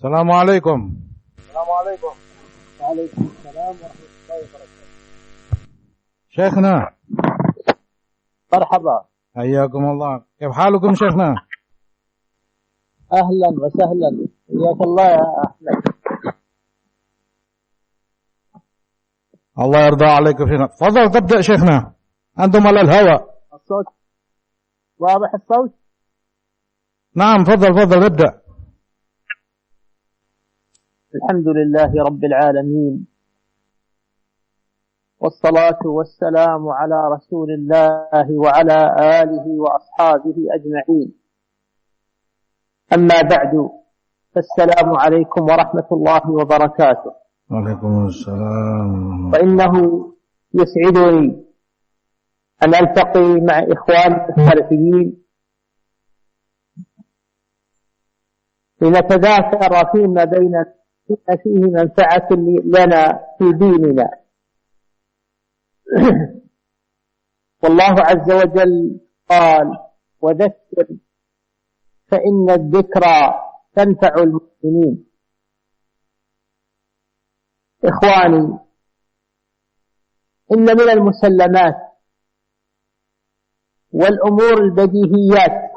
السلام عليكم. السلام عليكم. وعليكم السلام ورحمة الله وبركاته. شيخنا مرحبا. حياكم الله، كيف حالكم شيخنا؟ أهلا وسهلا، حياك الله يا أحمد. الله يرضى عليك فينا. تفضل تبدأ شيخنا، أنتم على الهواء. الصوت واضح الصوت؟ نعم تفضل ابدأ. الحمد لله رب العالمين، والصلاة والسلام على رسول الله وعلى آله وأصحابه أجمعين. أما بعد، فالسلام عليكم ورحمة الله وبركاته. وعليكم السلام. فإنه يسعدني أن ألتقي مع إخواني السلفيين لنتذاكر فيما بيننا فيه منفعة لنا في ديننا. والله عز وجل قال: وذكر فإن الذكرى تنفع المؤمنين. إخواني، إن من المسلمات والأمور البديهيات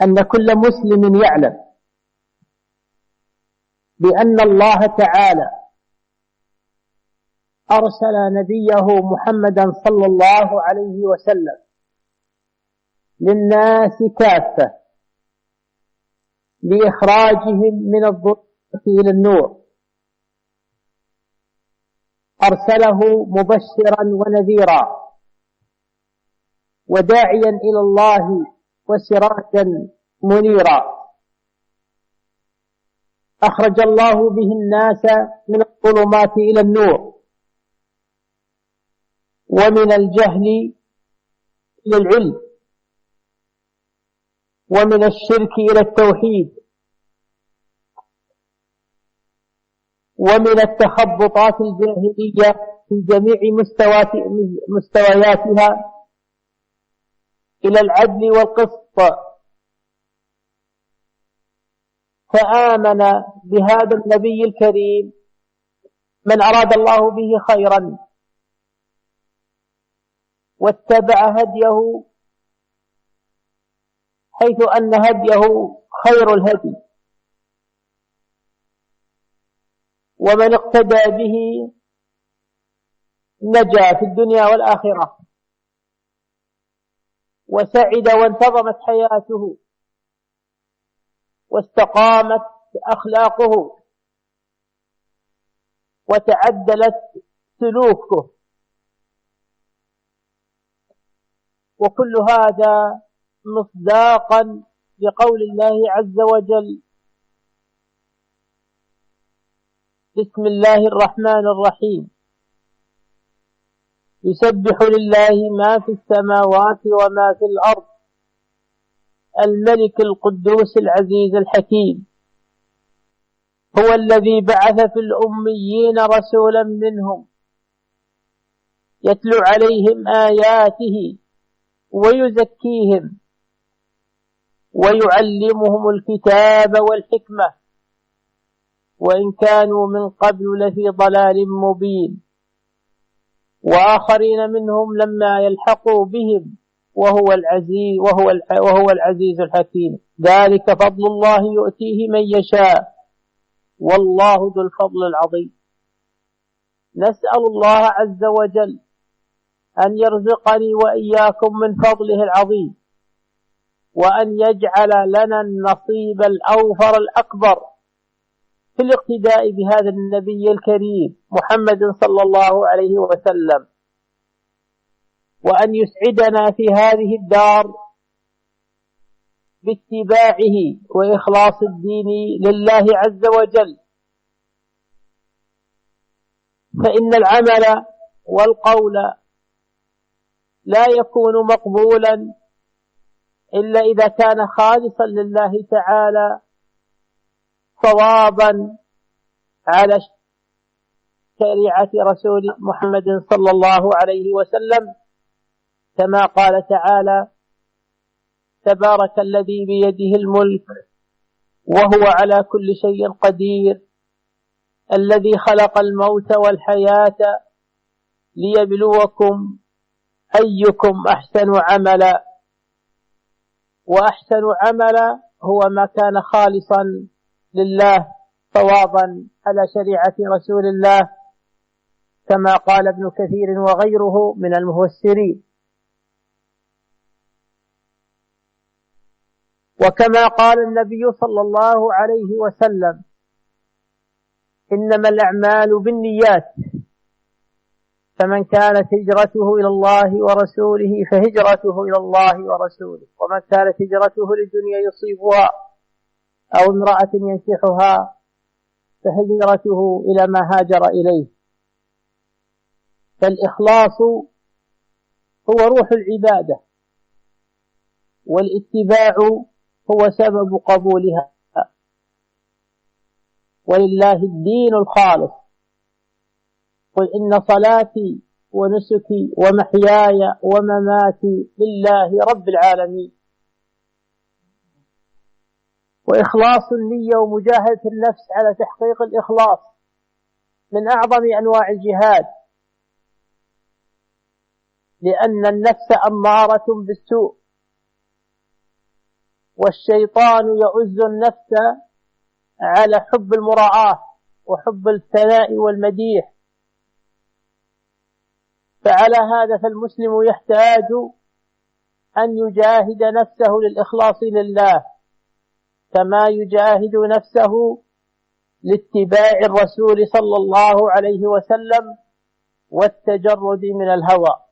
أن كل مسلم يعلم بأن الله تعالى أرسل نبيه محمدا صلى الله عليه وسلم للناس كافة لإخراجهم من الظلمات إلى النور. أرسله مبشرا ونذيرا وداعيا إلى الله وسراجا منيرا. أخرج الله به الناس من الظلمات إلى النور، ومن الجهل إلى العلم، ومن الشرك إلى التوحيد، ومن التخبطات الجاهلية في جميع مستوياتها إلى العدل والقسط. فآمن بهذا النبي الكريم من أراد الله به خيرا واتبع هديه، حيث أن هديه خير الهدي، ومن اقتدى به نجا في الدنيا والآخرة وسعد وانتظمت حياته واستقامت أخلاقه وتعدلت سلوكه. وكل هذا مصداقا لقول الله عز وجل: بسم الله الرحمن الرحيم، يسبح لله ما في السماوات وما في الأرض، الملك القدوس العزيز الحكيم، هو الذي بعث في الأميين رسولا منهم يتلو عليهم آياته ويزكيهم ويعلمهم الكتاب والحكمة وإن كانوا من قبل لفي ضلال مبين، وآخرين منهم لما يلحقوا بهم وهو العزيز الحكيم. ذلك فضل الله يؤتيه من يشاء والله ذو الفضل العظيم. نسأل الله عز وجل أن يرزقني وإياكم من فضله العظيم، وأن يجعل لنا النصيب الأوفر الأكبر في الاقتداء بهذا النبي الكريم محمد صلى الله عليه وسلم، وأن يسعدنا في هذه الدار باتباعه وإخلاص الدين لله عز وجل. فإن العمل والقول لا يكون مقبولا إلا إذا كان خالصا لله تعالى صوابا على شريعة رسول محمد صلى الله عليه وسلم، كما قال تعالى: تبارك الذي بيده الملك وهو على كل شيء قدير، الذي خلق الموت والحياة ليبلوكم أيكم أحسن عملا. وأحسن عملا هو ما كان خالصا لله صوابا على شريعة رسول الله، كما قال ابن كثير وغيره من المفسرين. وكما قال النبي صلى الله عليه وسلم: إنما الأعمال بالنيات، فمن كانت هجرته إلى الله ورسوله فهجرته إلى الله ورسوله، ومن كانت هجرته للدنيا يصيبها أو امرأة ينكحها فهجرته إلى ما هاجر إليه. فالإخلاص هو روح العبادة، والاتباع هو سبب قبولها. ولله الدين الخالص، قل إن صلاتي ونسكي ومحياي ومماتي لله رب العالمين. وإخلاص النية ومجاهدة النفس على تحقيق الإخلاص من أعظم أنواع الجهاد، لأن النفس أمارة بالسوء، والشيطان يؤز النفس على حب المراعاة وحب الثناء والمديح. فعلى هذا فالمسلم يحتاج أن يجاهد نفسه للإخلاص لله، كما يجاهد نفسه لاتباع الرسول صلى الله عليه وسلم والتجرد من الهوى.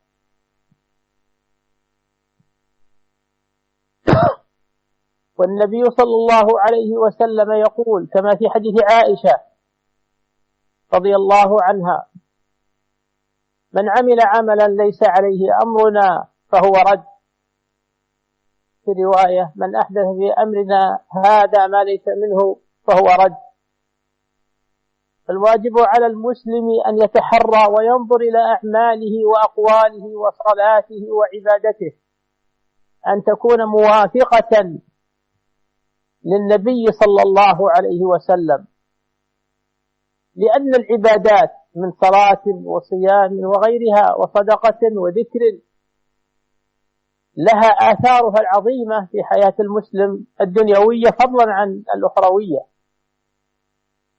والنبي صلى الله عليه وسلم يقول كما في حديث عائشة رضي الله عنها: من عمل عملا ليس عليه أمرنا فهو رد. في رواية: من أحدث في أمرنا هذا ما ليس منه فهو رد. فالواجب على المسلم أن يتحرى وينظر إلى أعماله وأقواله وصلاته وعبادته أن تكون موافقة للنبي صلى الله عليه وسلم، لأن العبادات من صلاة وصيام وغيرها وصدقة وذكر لها آثارها العظيمة في حياة المسلم الدنيوية فضلا عن الأخروية،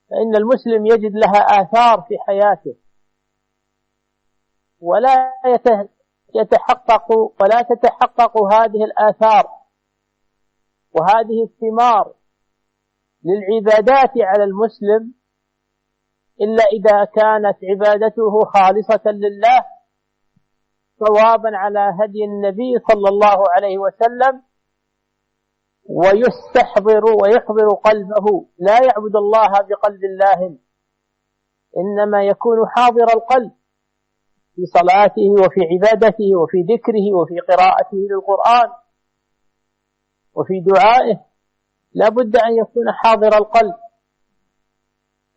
فإن المسلم يجد لها آثار في حياته، ولا تتحقق هذه الآثار وهذه الثمار للعبادات على المسلم إلا إذا كانت عبادته خالصة لله صوابا على هدي النبي صلى الله عليه وسلم، ويستحضر ويحضر قلبه، لا يعبد الله بقلب الله، إنما يكون حاضر القلب في صلاته وفي عبادته وفي ذكره وفي قراءته للقرآن وفي دعائه، لا بد أن يكون حاضر القلب.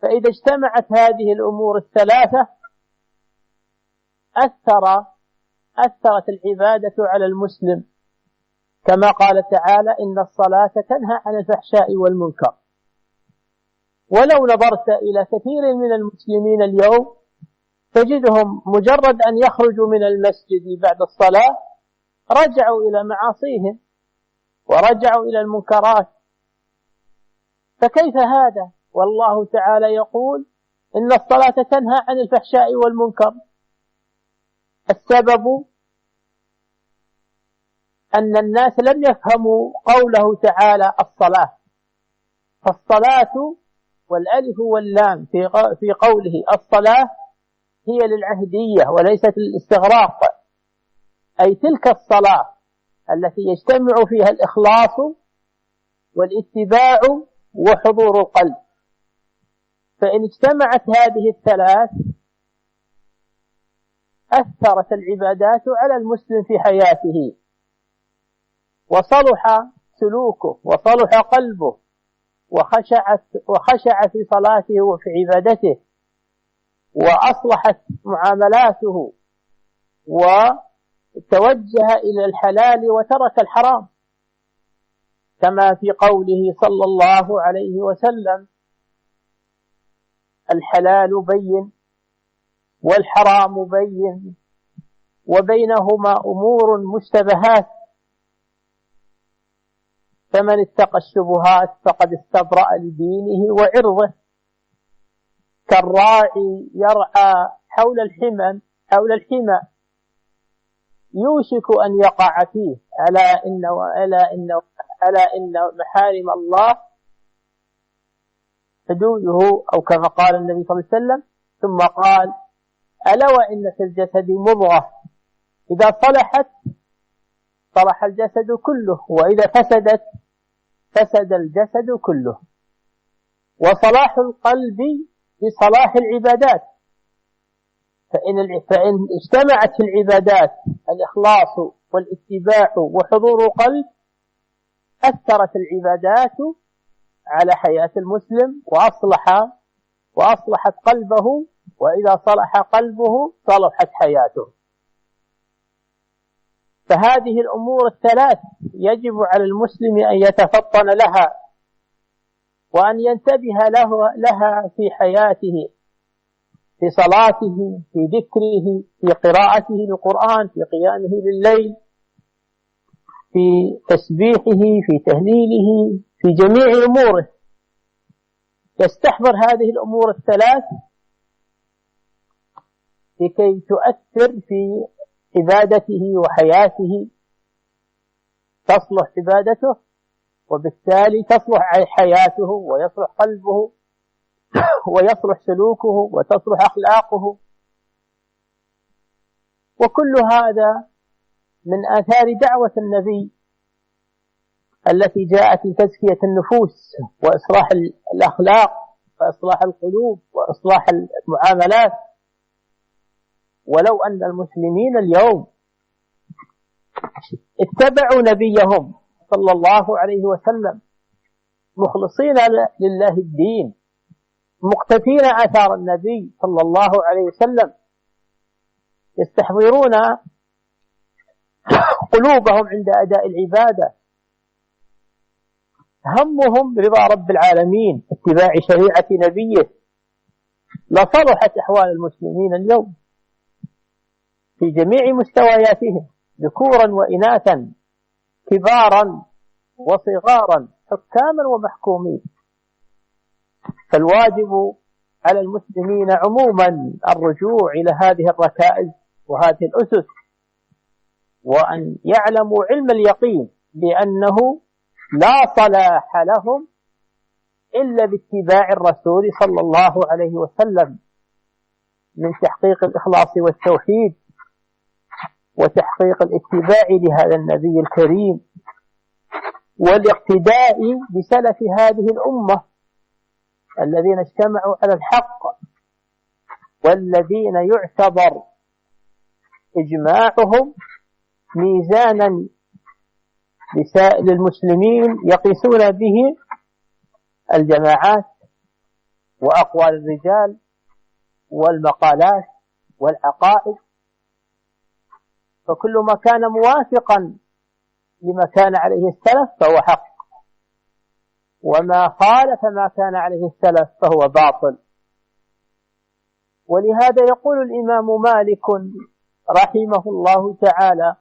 فإذا اجتمعت هذه الأمور الثلاثة أثرت العبادة على المسلم، كما قال تعالى: إن الصلاة تنهى عن الفحشاء والمنكر. ولو نظرت إلى كثير من المسلمين اليوم تجدهم مجرد أن يخرجوا من المسجد بعد الصلاة رجعوا إلى معاصيهم ورجعوا إلى المنكرات. فكيف هذا والله تعالى يقول إن الصلاة تنهى عن الفحشاء والمنكر؟ السبب أن الناس لم يفهموا قوله تعالى الصلاة. فالصلاة والألف واللام في قوله الصلاة هي للعهدية وليست للاستغراق، أي تلك الصلاة التي يجتمع فيها الإخلاص والاتباع وحضور القلب. فإن اجتمعت هذه الثلاث أثرت العبادات على المسلم في حياته، وصلح سلوكه وصلح قلبه وخشع في صلاته وفي عبادته، وأصلحت معاملاته وتوجه إلى الحلال وترك الحرام. كما في قوله صلى الله عليه وسلم: الحلال بين والحرام بين وبينهما أمور مشتبهات، فمن اتقى الشبهات فقد استبرأ لدينه وعرضه، كالراعي يرعى حول الحمى يوشك أن يقع فيه، ألا إن محارم الله حدوده، أو كما قال النبي صلى الله عليه وسلم. ثم قال: ألا وإن في الجسد مضغة إذا صلحت صلح الجسد كله، وإذا فسدت فسد الجسد كله. وصلاح القلب بصلاح العبادات، فإن اجتمعت العبادات الإخلاص والاتباع وحضور قلب، أثرت العبادات على حياة المسلم وأصلحت قلبه، وإذا صلح قلبه صلحت حياته. فهذه الأمور الثلاث يجب على المسلم أن يتفطن لها وأن ينتبه لها في حياته، في صلاته، في ذكره، في قراءته للقرآن، في قيامه لليل، في تسبيحه، في تهليله، في جميع أموره. يستحضر هذه الأمور الثلاث لكي تؤثر في عبادته وحياته، تصلح عبادته وبالتالي تصلح حياته ويصلح قلبه ويصلح سلوكه وتصلح أخلاقه. وكل هذا من آثار دعوة النبي التي جاءت لتزكية النفوس وإصلاح الأخلاق وإصلاح القلوب وإصلاح المعاملات. ولو أن المسلمين اليوم اتبعوا نبيهم صلى الله عليه وسلم مخلصين لله الدين، مقتفين آثار النبي صلى الله عليه وسلم، يستحضرون قلوبهم عند أداء العبادة، همهم رضا رب العالمين، اتباع شريعة نبيه، لصلحت أحوال المسلمين اليوم في جميع مستوياتهم، ذكورا وإناثا، كبارا وصغارا، حكاما ومحكومين. فالواجب على المسلمين عموما الرجوع إلى هذه الركائز وهذه الأسس، وأن يعلموا علم اليقين بأنه لا صلاح لهم إلا باتباع الرسول صلى الله عليه وسلم، من تحقيق الإخلاص والتوحيد وتحقيق الاتباع لهذا النبي الكريم والاقتداء بسلف هذه الأمة الذين اجتمعوا على الحق، والذين يعتبر إجماعهم ميزانا للمسلمين يقيسون به الجماعات وأقوال الرجال والمقالات والعقائد. فكل ما كان موافقا لما كان عليه السلف فهو حق، وما خالف ما كان عليه السلف فهو باطل. ولهذا يقول الإمام مالك رحمه الله تعالى: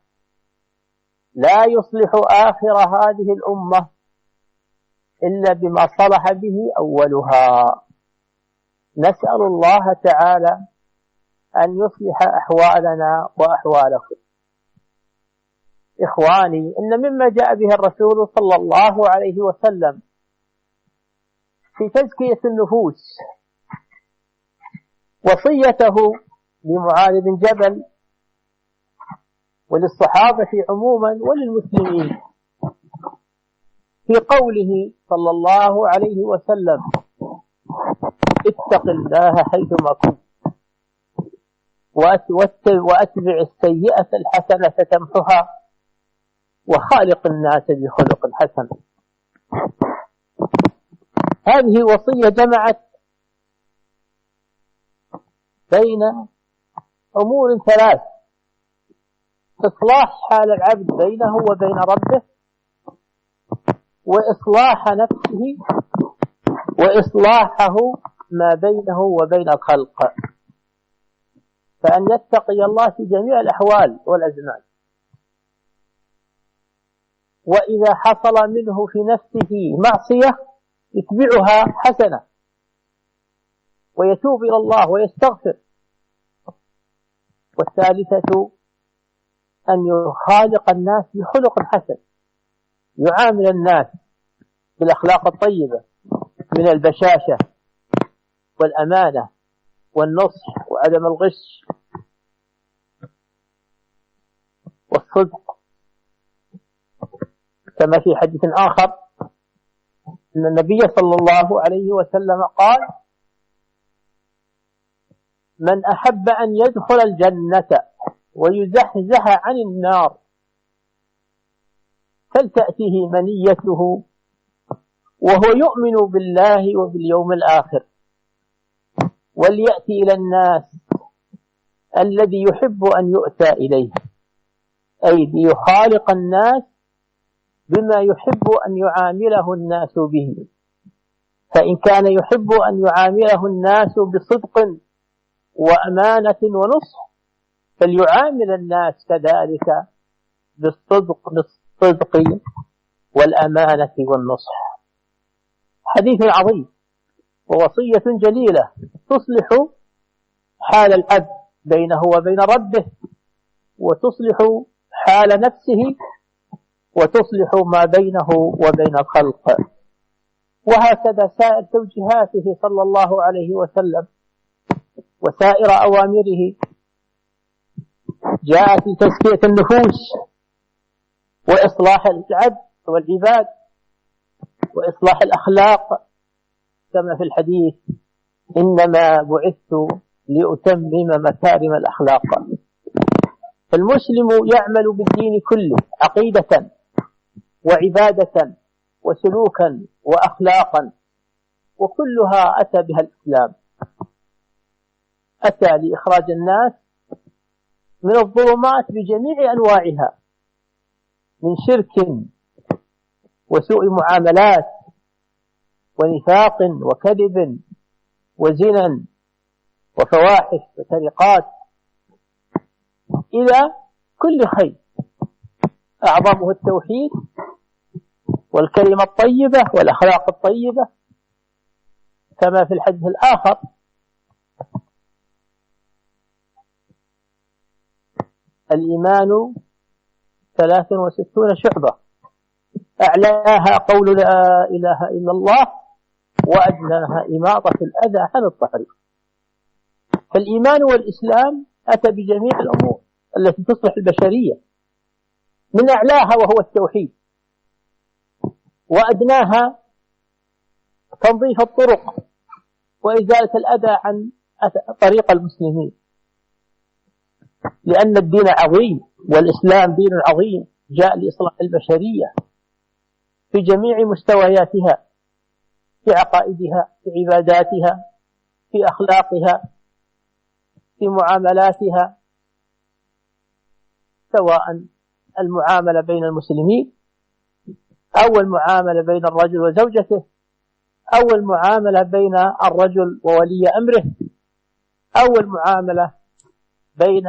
لا يصلح آخر هذه الأمة إلا بما صلح به أولها. نسأل الله تعالى أن يصلح أحوالنا وأحوالكم. إخواني، إن مما جاء به الرسول صلى الله عليه وسلم في تزكية النفوس وصيته لمعاذ بن جبل وللصحابة عموما وللمسلمين في قوله صلى الله عليه وسلم: اتق الله حيثما كنت وأتبع السيئة الحسنة تمحها وخالق الناس بخلق حسن. هذه وصية جمعت بين أمور ثلاث: إصلاح حال العبد بينه وبين ربه، وإصلاح نفسه وإصلاحه ما بينه وبين الخلق، فأن يتقي الله في جميع الأحوال والأزمان. وإذا حصل منه في نفسه معصية يتبعها حسنة ويتوب إلى الله ويستغفر. والثالثة أن يخالق الناس بخلق حسن، يعامل الناس بالأخلاق الطيبة من البشاشة والأمانة والنصح وعدم الغش والصدق، كما في حديث آخر أن النبي صلى الله عليه وسلم قال: من أحب أن يدخل الجنة ويزحزح عن النار فلتأتيه منيته وهو يؤمن بالله وباليوم الآخر، وليأتي إلى الناس الذي يحب أن يؤتى إليه، أي ليخالق الناس بما يحب أن يعامله الناس به. فإن كان يحب أن يعامله الناس بصدق وأمانة ونصح فليعامل الناس كذلك بالصدق والأمانة والنصح. حديث عظيم ووصية جليلة تصلح حال العبد بينه وبين ربه، وتصلح حال نفسه، وتصلح ما بينه وبين الخلق. وهكذا سائر توجيهاته صلى الله عليه وسلم وسائر أوامره جاءت لتزكية النفوس وإصلاح العبد والعباد وإصلاح الأخلاق، كما في الحديث: إنما بعثت لأتمم مكارم الأخلاق. فالمسلم يعمل بالدين كله عقيدة وعبادة وسلوكا وأخلاقا، وكلها أتى بها الإسلام. أتى لإخراج الناس من الظلمات بجميع أنواعها، من شرك وسوء معاملات ونفاق وكذب وزنا وفواحش وسرقات، إلى كل خير، أعظمه التوحيد والكلمة الطيبة والأخلاق الطيبة، كما في الحديث الآخر: الإيمان 63 شعبة، أعلاها قول لا إله إلا الله، وأدناها إماطة الأذى عن الطريق. فالإيمان والإسلام أتى بجميع الأمور التي تصلح البشرية، من أعلاها وهو التوحيد، وأدناها تنظيف الطرق وإزالة الأذى عن طريق المسلمين، لأن الدين عظيم والإسلام دين عظيم جاء لإصلاح البشرية في جميع مستوياتها، في عقائدها، في عباداتها، في أخلاقها، في معاملاتها، سواء المعاملة بين المسلمين أو المعاملة بين الرجل وزوجته أو المعاملة بين الرجل وولي أمره أو المعاملة بين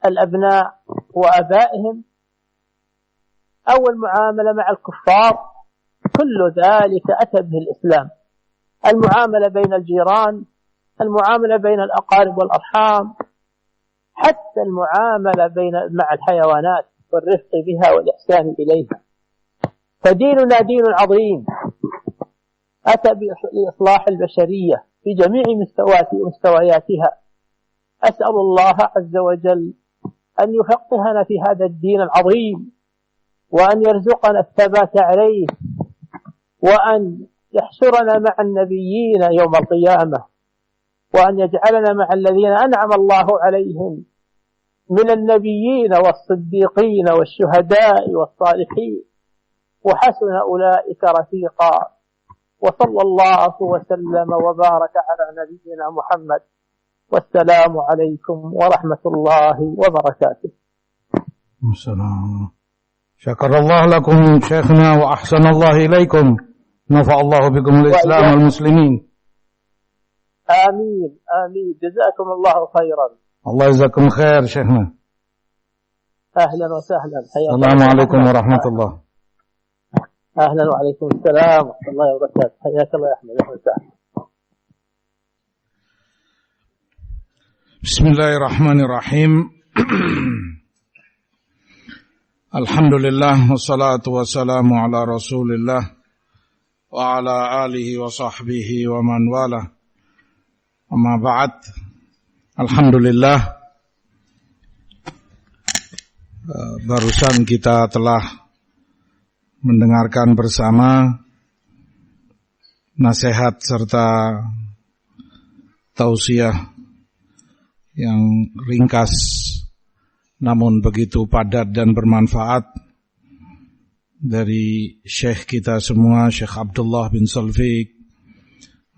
الأبناء وآبائهم أو المعاملة مع الكفار، كل ذلك أتى به الإسلام. المعاملة بين الجيران، المعاملة بين الأقارب والأرحام، حتى المعاملة مع الحيوانات والرفق بها والإحسان إليها. فديننا دين عظيم أتى بإصلاح البشرية في جميع مستوياتها. أسأل الله عز وجل أن يفقهنا في هذا الدين العظيم، وأن يرزقنا الثبات عليه، وأن يحشرنا مع النبيين يوم القيامة، وأن يجعلنا مع الذين أنعم الله عليهم من النبيين والصديقين والشهداء والصالحين، وحسن أولئك رفيقا. وصلى الله وسلم وبارك على نبينا محمد، والسلام عليكم ورحمة الله وبركاته. السلام. Syakarallahu lakum syekhna wa ahsanallahu ilaikum. Nafa'allahu bikumul Islam wal muslimin. Amin, amin. Jazakumullahu khairan. Allah jazakum khair syekhna. Ahlan wa sahlan. Assalamualaikum warahmatullahi. Ahlan wa waalaikumsalam warahmatullahi wabarakatuh. Hayakallah ya Ahmad. Ahlan wa sahlan. Bismillahirrahmanirrahim. Alhamdulillah wassalatu wassalamu ala Rasulillah wa ala alihi wa sahbihi wa man wala. Amma ba'd. Alhamdulillah, barusan kita telah mendengarkan bersama nasihat serta tausiah yang ringkas namun begitu padat dan bermanfaat dari Syekh kita semua, Syekh Abdullah bin Salfiq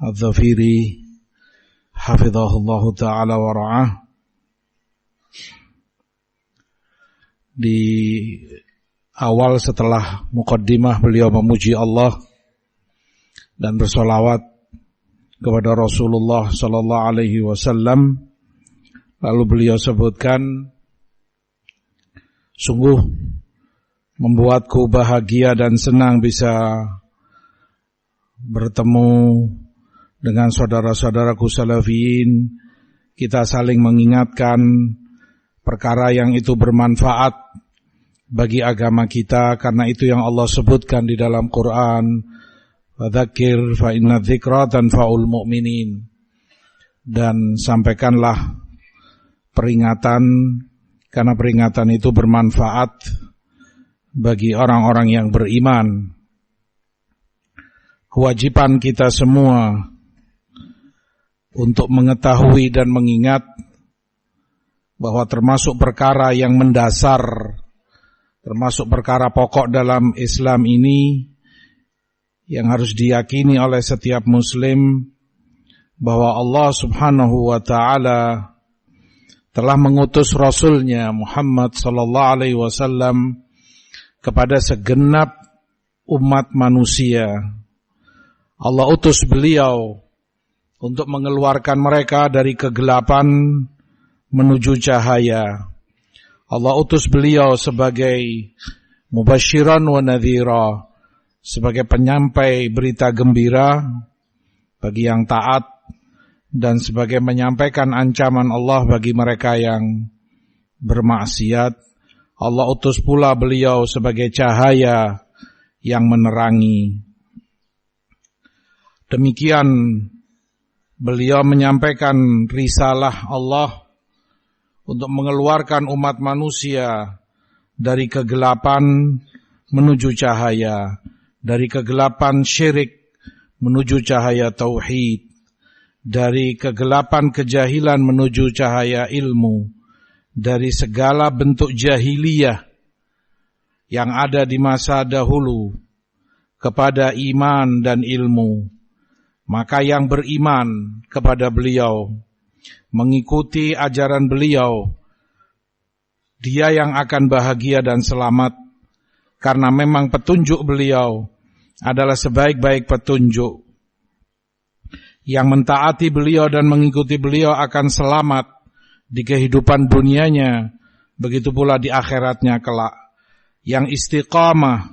Al-Dhafiri hafizahullah ta'ala wa ra'ah. Di awal setelah muqaddimah beliau memuji Allah dan bersolawat kepada Rasulullah sallallahu alaihi wasallam. Lalu beliau sebutkan, sungguh membuatku bahagia dan senang bisa bertemu dengan saudara-saudaraku salafiyin. Kita saling mengingatkan perkara yang itu bermanfaat bagi agama kita, karena itu yang Allah sebutkan di dalam Quran, fadzakir fa inna dzikra tanfa'ul mu'minin. Dan sampaikanlah peringatan, karena peringatan itu bermanfaat bagi orang-orang yang beriman. Kewajiban kita semua untuk mengetahui dan mengingat bahwa termasuk perkara yang mendasar, termasuk perkara pokok dalam Islam ini yang harus diyakini oleh setiap muslim, bahwa Allah subhanahu wa ta'ala telah mengutus Rasulnya Muhammad sallallahu alaihi wasallam kepada segenap umat manusia. Allah utus beliau untuk mengeluarkan mereka dari kegelapan menuju cahaya. Allah utus beliau sebagai mubasyiran wa nadhira, sebagai penyampai berita gembira bagi yang taat, dan sebagai menyampaikan ancaman Allah bagi mereka yang bermaksiat. Allah utus pula beliau sebagai cahaya yang menerangi. Demikian beliau menyampaikan risalah Allah untuk mengeluarkan umat manusia dari kegelapan menuju cahaya, dari kegelapan syirik menuju cahaya tauhid, dari kegelapan kejahilan menuju cahaya ilmu, dari segala bentuk jahiliyah yang ada di masa dahulu kepada iman dan ilmu. Maka yang beriman kepada beliau, mengikuti ajaran beliau, dia yang akan bahagia dan selamat, karena memang petunjuk beliau adalah sebaik-baik petunjuk. Yang mentaati beliau dan mengikuti beliau akan selamat di kehidupan dunianya, begitu pula di akhiratnya kelak. Yang istiqamah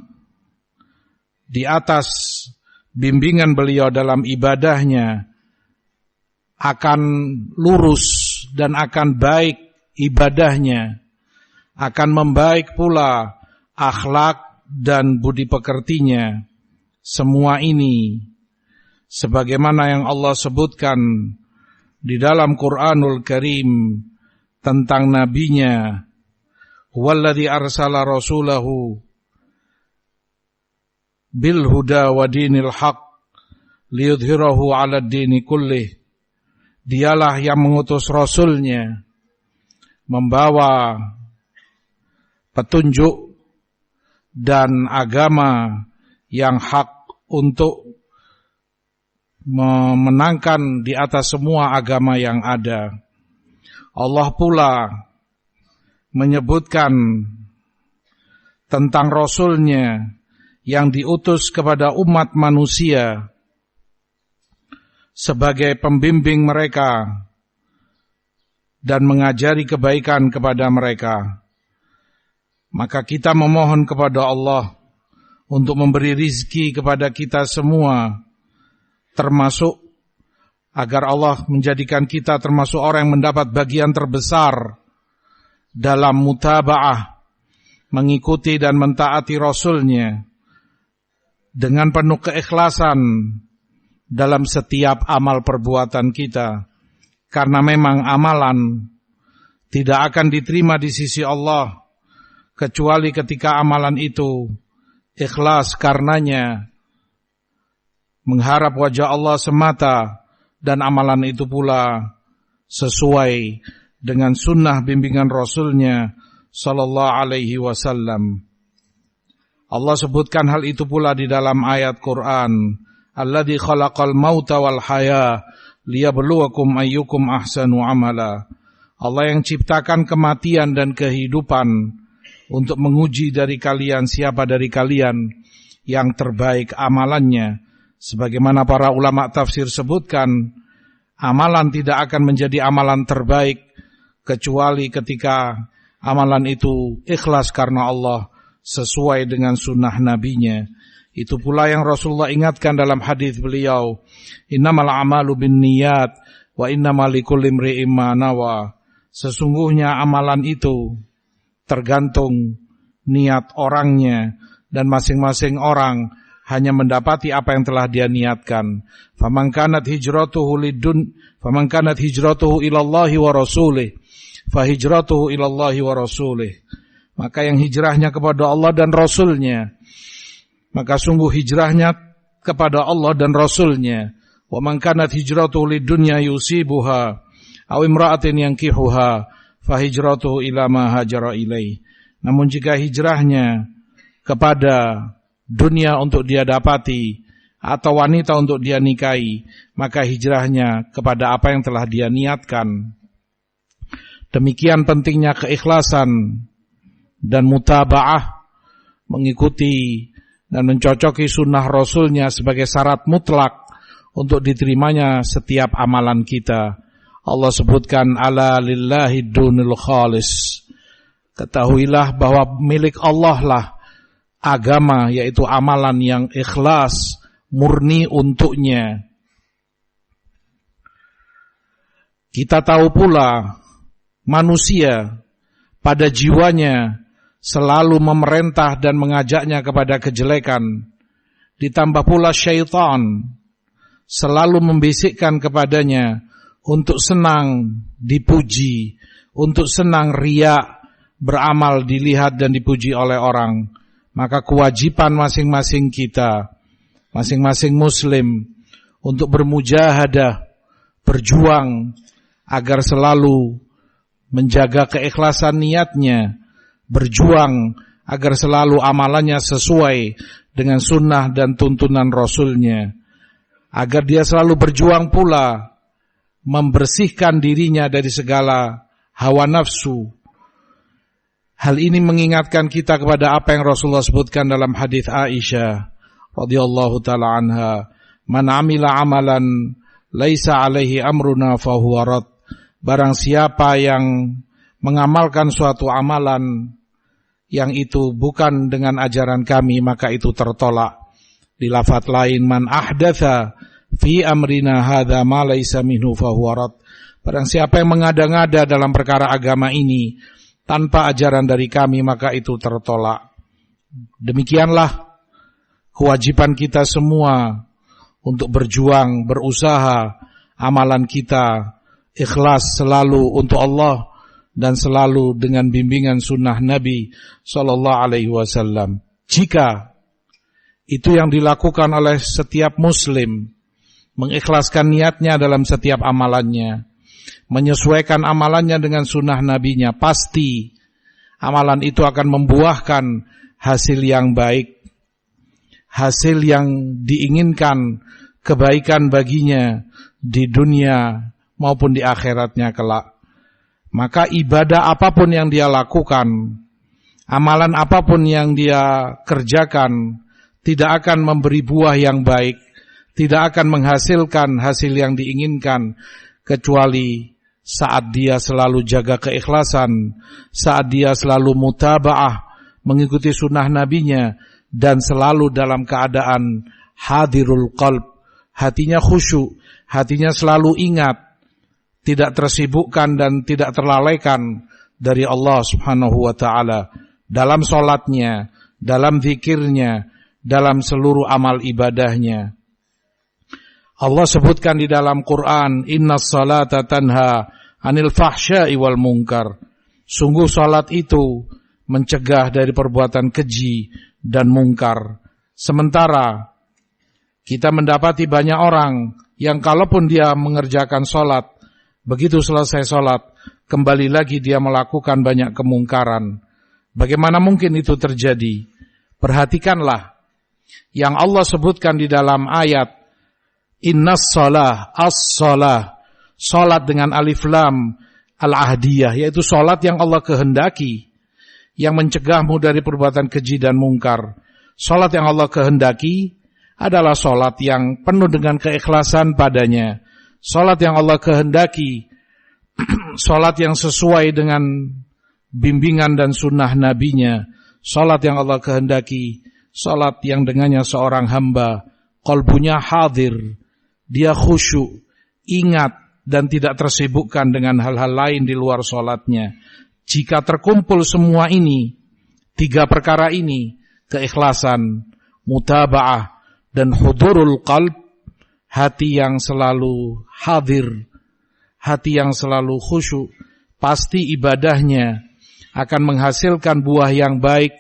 di atas bimbingan beliau dalam ibadahnya akan lurus dan akan baik ibadahnya, akan membaik pula akhlak dan budi pekertinya. Semua ini sebagaimana yang Allah sebutkan di dalam Quranul Karim tentang nabinya, huwallazi arsala rasulahu bil huda wa dinil haq liyudhhirahu 'alad dini kullih. Dialah yang mengutus rasulnya membawa petunjuk dan agama yang hak untuk memenangkan di atas semua agama yang ada. Allah pula menyebutkan tentang Rasul-Nya yang diutus kepada umat manusia sebagai pembimbing mereka dan mengajari kebaikan kepada mereka, maka kita memohon kepada Allah untuk memberi rizki kepada kita semua, termasuk agar Allah menjadikan kita termasuk orang yang mendapat bagian terbesar dalam mutaba'ah, mengikuti dan mentaati Rasul-Nya dengan penuh keikhlasan dalam setiap amal perbuatan kita. Karena memang amalan tidak akan diterima di sisi Allah kecuali ketika amalan itu ikhlas karenanya mengharap wajah Allah semata, dan amalan itu pula sesuai dengan sunnah bimbingan Rasul-Nya sallallahu alaihi wasallam. Allah sebutkan hal itu pula di dalam ayat Quran, alladzi khalaqal mauta wal haya liyabluwakum ayyukum ahsanu amala. Allah yang ciptakan kematian dan kehidupan untuk menguji dari kalian siapa dari kalian yang terbaik amalannya. Sebagaimana para ulama tafsir sebutkan, amalan tidak akan menjadi amalan terbaik kecuali ketika amalan itu ikhlas karena Allah, sesuai dengan sunnah nabinya. Itu pula yang Rasulullah ingatkan dalam hadis beliau, innamal a'malu binniyat wa innamal likulli imri'in ma nawa. Sesungguhnya amalan itu tergantung niat orangnya, dan masing-masing orang hanya mendapati apa yang telah dia niatkan. Faman kanat hijratuhu ilallahi wa rasulih fa hijratuhu ilallahi wa rasulih. Maka yang hijrahnya kepada Allah dan Rasul-Nya, maka sungguh hijrahnya kepada Allah dan Rasul-Nya. Wa man kanat hijratuhu lidunya yusibuha aw imra'atin yankihuha fa hijratuhu ila ma hajara ilaih. Namun jika hijrahnya kepada dunia untuk dia dapati atau wanita untuk dia nikahi, maka hijrahnya kepada apa yang telah dia niatkan. Demikian pentingnya keikhlasan dan mutaba'ah, mengikuti dan mencocoki sunnah Rasul-Nya sebagai syarat mutlak untuk diterimanya setiap amalan kita. Allah sebutkan, ala lillahi dunul khalis. Ketahuilah bahwa milik Allah lah agama, yaitu amalan yang ikhlas, murni untuknya. Kita tahu pula manusia pada jiwanya selalu memerintah dan mengajaknya kepada kejelekan. Ditambah pula syaitan selalu membisikkan kepadanya untuk senang dipuji, untuk senang riya, beramal dilihat dan dipuji oleh orang. Maka kewajiban masing-masing kita, masing-masing muslim, untuk bermujahadah, berjuang agar selalu menjaga keikhlasan niatnya, berjuang agar selalu amalannya sesuai dengan sunnah dan tuntunan Rasul-Nya, agar dia selalu berjuang pula membersihkan dirinya dari segala hawa nafsu. Hal ini mengingatkan kita kepada apa yang Rasulullah sebutkan dalam hadis Aisyah radhiyallahu taala anha, man amila amalan laisa alaihi amruna fahuwa rad. Barang siapa yang mengamalkan suatu amalan yang itu bukan dengan ajaran kami, maka itu tertolak. Di lafaz lain, man ahdatsa fi amrina hadza ma laisa minhu fahuwa rad. Barang siapa yang mengada-ngada dalam perkara agama ini tanpa ajaran dari kami, maka itu tertolak. Demikianlah kewajiban kita semua untuk berjuang, berusaha, amalan kita ikhlas selalu untuk Allah dan selalu dengan bimbingan sunnah Nabi sallallahu alaihi wasallam. Jika itu yang dilakukan oleh setiap muslim, mengikhlaskan niatnya dalam setiap amalannya, menyesuaikan amalannya dengan sunnah nabinya, pasti amalan itu akan membuahkan hasil yang baik, hasil yang diinginkan, kebaikan baginya di dunia maupun di akhiratnya kelak. Maka ibadah apapun yang dia lakukan Amalan apapun yang dia kerjakan tidak akan memberi buah yang baik, tidak akan menghasilkan hasil yang diinginkan, kecuali saat dia selalu jaga keikhlasan, saat dia selalu mutaba'ah, mengikuti sunnah nabinya, dan selalu dalam keadaan hadirul qalb, hatinya khusyuk, hatinya selalu ingat, tidak tersibukkan dan tidak terlalaikan dari Allah Subhanahu wa ta'ala dalam sholatnya, dalam zikirnya, dalam seluruh amal ibadahnya. Allah sebutkan di dalam Quran, innas salata tanha anil fahsya'i wal munkar. Sungguh salat itu mencegah dari perbuatan keji dan mungkar. Sementara kita mendapati banyak orang yang kalaupun dia mengerjakan salat, begitu selesai salat, kembali lagi dia melakukan banyak kemungkaran. Bagaimana mungkin itu terjadi? Perhatikanlah yang Allah sebutkan di dalam ayat innas salah, as-salah, salat dengan alif lam al-ahdiyah, yaitu salat yang Allah kehendaki, yang mencegahmu dari perbuatan keji dan mungkar. Salat yang Allah kehendaki adalah salat yang penuh dengan keikhlasan padanya. Salat yang Allah kehendaki, salat yang sesuai dengan bimbingan dan sunnah nabinya. Salat yang Allah kehendaki, salat yang dengannya seorang hamba qalbunya hadir, dia khusyuk, ingat dan tidak tersibukkan dengan hal-hal lain di luar salatnya. Jika terkumpul semua ini, tiga perkara ini, keikhlasan, mutaba'ah, dan hudurul qalb, hati yang selalu hadir, hati yang selalu khusyuk, pasti ibadahnya akan menghasilkan buah yang baik,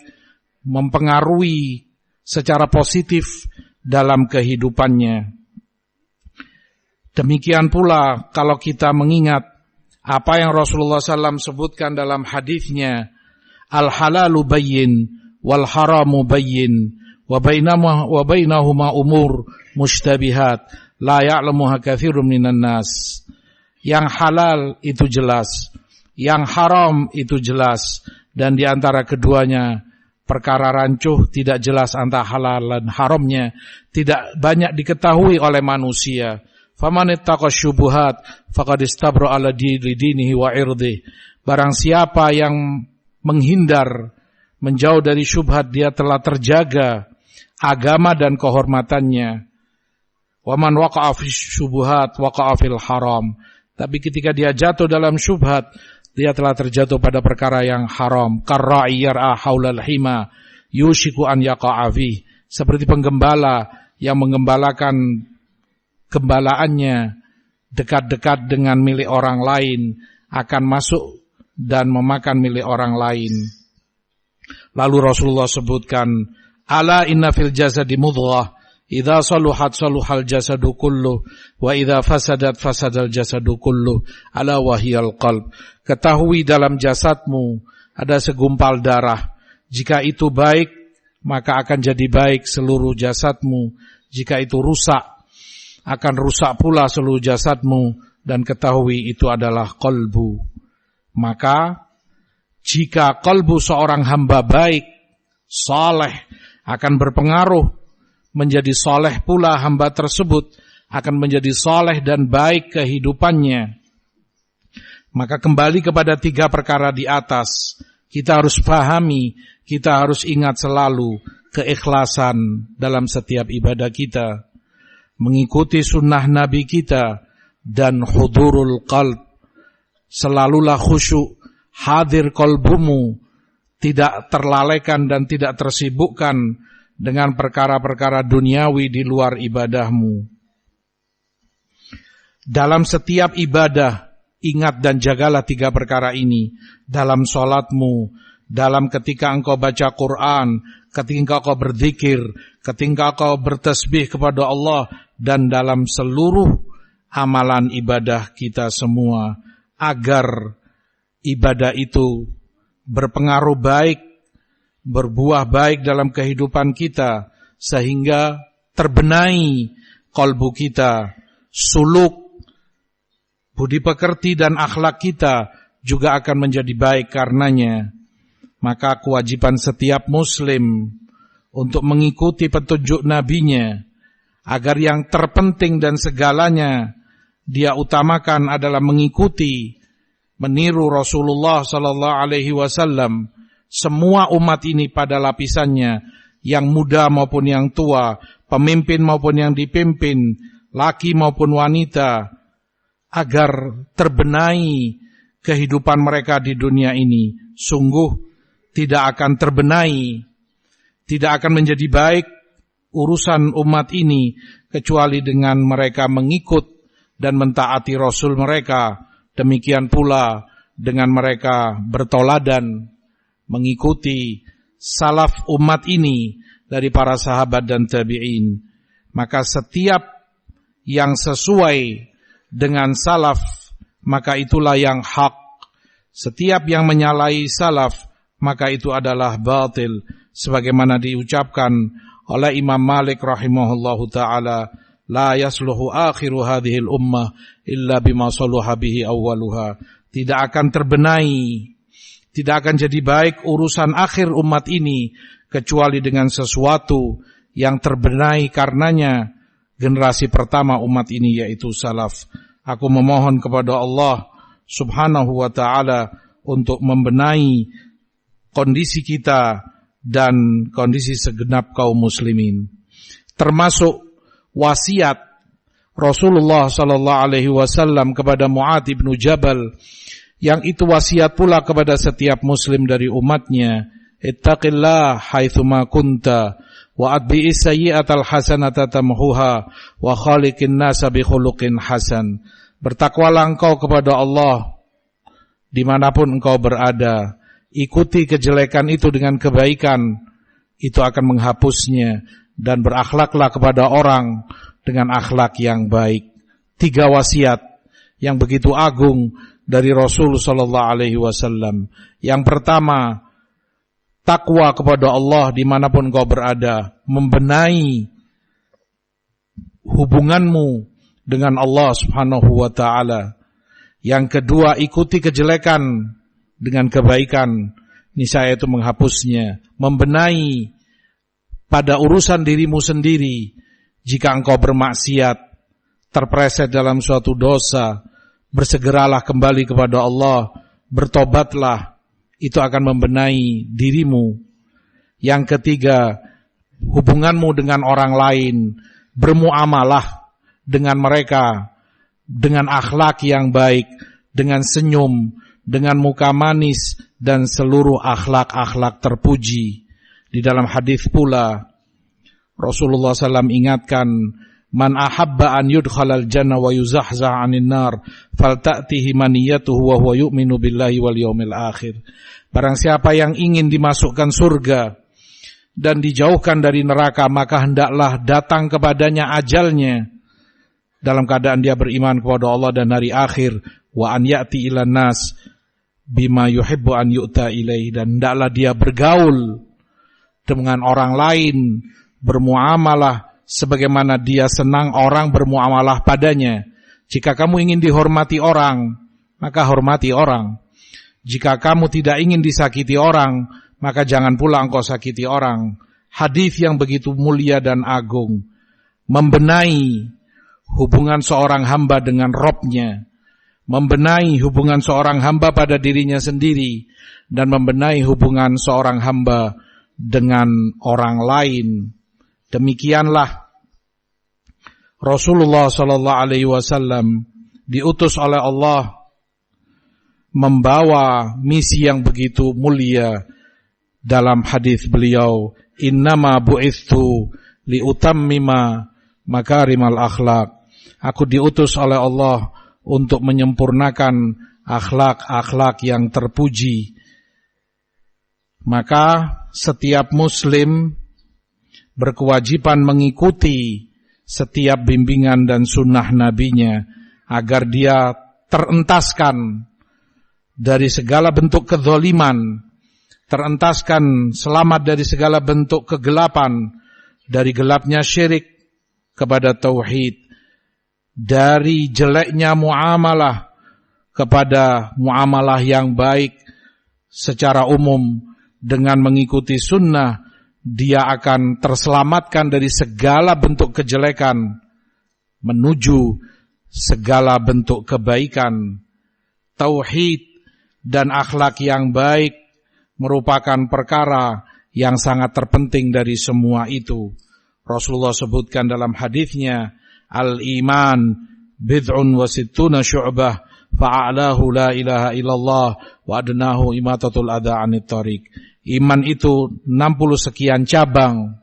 mempengaruhi secara positif dalam kehidupannya. Demikian pula kalau kita mengingat apa yang Rasulullah SAW sebutkan dalam hadisnya, al-halalu bayyin wal haramu bayyin wa bainahuma umur mushtabihat la ya'lamuha katsirun minan nas. Yang halal itu jelas, yang haram itu jelas, dan di antara keduanya perkara rancuh, tidak jelas antara halal dan haramnya, tidak banyak diketahui oleh manusia. Faman ittaqa syubuhat faqad istabra ala dinihi wa irdih. Barang siapa yang menghindar, menjauh dari syubhat, dia telah terjaga agama dan kehormatannya. Wa man waqa'a fi syubuhat waqa'a fil haram. Tapi ketika dia jatuh dalam syubhat, dia telah terjatuh pada perkara yang haram. Karra'i yar'a haulal hima yushiku an yaqa'a fi. Seperti penggembala yang menggembalakan gembalaannya dekat-dekat dengan milik orang lain, akan masuk dan memakan milik orang lain. Lalu Rasulullah sebutkan, ala inna fil jasadi mudghah, idza saluhat saluhal jasadu kulluh, wa idza fasadat fasadal jasadu kulluh, ala wahiyal qalb. Ketahui dalam jasadmu ada segumpal darah. Jika itu baik, maka akan jadi baik seluruh jasadmu. Jika itu rusak, akan rusak pula seluruh jasadmu. Dan ketahui itu adalah qalbu. Maka jika qalbu seorang hamba baik, saleh, akan berpengaruh menjadi saleh pula hamba tersebut, akan menjadi saleh dan baik kehidupannya. Maka kembali kepada tiga perkara di atas, kita harus pahami, kita harus ingat selalu keikhlasan dalam setiap ibadah kita, mengikuti sunnah Nabi kita, dan hudurul qalb. Selalulah khusyuk, hadir qalbumu, tidak terlalaikan dan tidak tersibukkan dengan perkara-perkara duniawi di luar ibadahmu. Dalam setiap ibadah, ingat dan jagalah tiga perkara ini. Dalam sholatmu, dalam ketika engkau baca Quran, ketika engkau berzikir, ketika engkau bertasbih kepada Allah, dan dalam seluruh amalan ibadah kita semua, agar ibadah itu berpengaruh baik, berbuah baik dalam kehidupan kita, sehingga terbenahi kalbu kita, suluk, budi pekerti dan akhlak kita juga akan menjadi baik karenanya. Maka kewajiban setiap muslim untuk mengikuti petunjuk nabinya, agar yang terpenting dan segalanya dia utamakan adalah mengikuti, meniru Rasulullah sallallahu alaihi wasallam. Semua umat ini pada lapisannya, yang muda maupun yang tua, pemimpin maupun yang dipimpin, laki maupun wanita, agar terbenahi kehidupan mereka di dunia ini. Sungguh tidak akan terbenahi, tidak akan menjadi baik urusan umat ini kecuali dengan mereka mengikut dan mentaati Rasul mereka. Demikian pula dengan mereka bertoladan mengikuti salaf umat ini dari para sahabat dan tabi'in. Maka setiap yang sesuai dengan salaf, maka itulah yang hak. Setiap yang menyalahi salaf, maka itu adalah batil. Sebagaimana diucapkan oleh Imam Malik rahimahullahu ta'ala, la yasluhu akhiru hadhil ummah illa bima saluha bihi awwaluha. Tidak akan terbenahi, tidak akan jadi baik urusan akhir umat ini kecuali dengan sesuatu yang terbenahi karenanya generasi pertama umat ini, yaitu salaf. Aku memohon kepada Allah subhanahu wa ta'ala untuk membenahi kondisi kita dan kondisi segenap kaum muslimin. Termasuk wasiat Rasulullah sallallahu alaihi wasallam kepada Mu'adz bin Jabal, yang itu wasiat pula kepada setiap muslim dari umatnya. Ittaqillah haitsuma kunta wa atbi'is sayyi'atal hasanata tamhuha wa khaliqin nasa bi khuluqin hasan. Bertakwalah engkau kepada Allah dimanapun engkau berada. Ikuti kejelekan itu dengan kebaikan, itu akan menghapusnya. Dan berakhlaklah kepada orang dengan akhlak yang baik. 3 wasiat yang begitu agung dari Rasul sallallahu alaihi wasallam. Yang pertama, takwa kepada Allah dimanapun engkau berada, membenahi hubunganmu dengan Allah subhanahu wa ta'ala. Yang kedua, ikuti kejelekan dengan kebaikan, niscaya itu menghapusnya. Membenahi pada urusan dirimu sendiri, jika engkau bermaksiat, terpreset dalam suatu dosa, bersegeralah kembali kepada Allah, bertobatlah, itu akan membenahi dirimu. Yang ketiga, hubunganmu dengan orang lain, bermuamalah dengan mereka dengan akhlak yang baik, dengan senyum, dengan muka manis, dan seluruh akhlak-akhlak terpuji. Di dalam hadis pula Rasulullah SAW ingatkan, man ahabba an yudkhalal jannah wa yuzahzah 'anil nar falta'tihi maniyatuhu wa huwa yu'minu billahi wal yaumil akhir. Barang siapa yang ingin dimasukkan surga dan dijauhkan dari neraka, maka hendaklah datang kepadanya ajalnya dalam keadaan dia beriman kepada Allah dan hari akhir. Wa an ya'ti ilan nas bima yuhibbu an yu'ta ilaih, dan hendaklah dia bergaul dengan orang lain, bermuamalah sebagaimana dia senang orang bermuamalah padanya. Jika kamu ingin dihormati orang, maka hormati orang. Jika kamu tidak ingin disakiti orang, maka jangan pula engkau sakiti orang. Hadis yang begitu mulia dan agung, membenahi hubungan seorang hamba dengan Rabb-nya, membenahi hubungan seorang hamba pada dirinya sendiri, dan membenahi hubungan seorang hamba dengan orang lain. Demikianlah Rasulullah sallallahu alaihi wasallam diutus oleh Allah membawa misi yang begitu mulia. Dalam hadis beliau, innama bu'ithu liutammima makarimal akhlak. Aku diutus oleh Allah untuk menyempurnakan akhlak-akhlak yang terpuji. Maka setiap muslim berkewajiban mengikuti setiap bimbingan dan sunnah nabinya, agar dia terentaskan dari segala bentuk kezaliman, terentaskan selamat dari segala bentuk kegelapan, dari gelapnya syirik kepada tauhid, dari jeleknya muamalah kepada muamalah yang baik secara umum, dengan mengikuti sunnah, dia akan terselamatkan dari segala bentuk kejelekan menuju segala bentuk kebaikan. Tauhid dan akhlak yang baik merupakan perkara yang sangat terpenting dari semua itu. Rasulullah sebutkan dalam hadisnya, al-iman bid'un wa sittuna syu'bah, fa'alahu la ilaha illallah wa adnahu imatatul adha 'anit thariq. Iman itu 60 sekian cabang.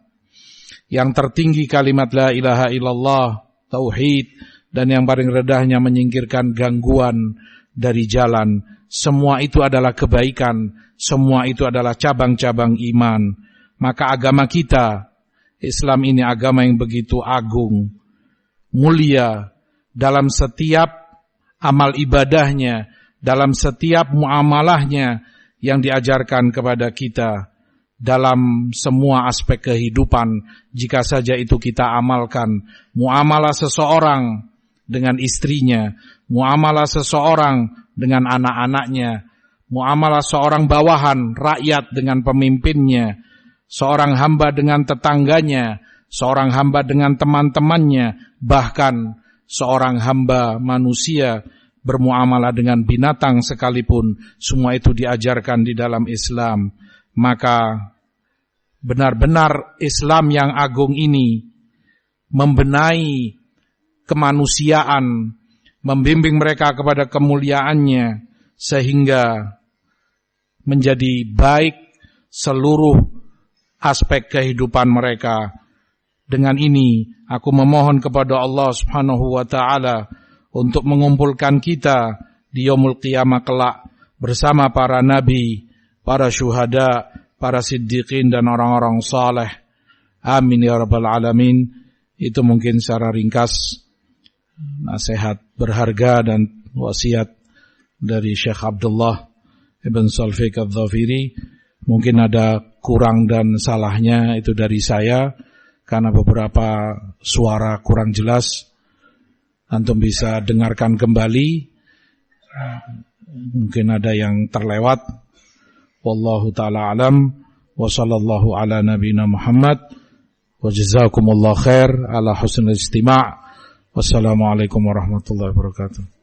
Yang tertinggi kalimat la ilaha illallah, tauhid, dan yang paling rendahnya menyingkirkan gangguan dari jalan. Semua itu adalah kebaikan, semua itu adalah cabang-cabang iman. Maka agama kita, Islam ini agama yang begitu agung, mulia dalam setiap amal ibadahnya, dalam setiap muamalahnya yang diajarkan kepada kita, dalam semua aspek kehidupan, jika saja itu kita amalkan. Muamalah seseorang dengan istrinya, muamalah seseorang dengan anak-anaknya, muamalah seorang bawahan, rakyat dengan pemimpinnya, seorang hamba dengan tetangganya, seorang hamba dengan teman-temannya, bahkan seorang hamba manusia bermuamalah dengan binatang sekalipun, semua itu diajarkan di dalam Islam. Maka benar-benar Islam yang agung ini membenahi kemanusiaan, membimbing mereka kepada kemuliaannya, sehingga menjadi baik seluruh aspek kehidupan mereka. Dengan ini aku memohon kepada Allah Subhanahu wa ta'ala untuk mengumpulkan kita di yaumul qiyamah kelak bersama para nabi, para syuhada, para siddiqin dan orang-orang saleh. Amin ya rabbal alamin. Itu mungkin secara ringkas nasihat berharga dan wasiat dari Syekh Abdullah Ibn Salfiq Al-Dhafiri. Mungkin ada kurang dan salahnya itu dari saya, karena beberapa suara kurang jelas. Antum bisa dengarkan kembali, mungkin ada yang terlewat. Wallahu ta'ala alam, wa sallallahu ala nabina Muhammad, wa jazakumullah khair ala husnul istima'. Wassalamualaikum warahmatullahi wabarakatuh.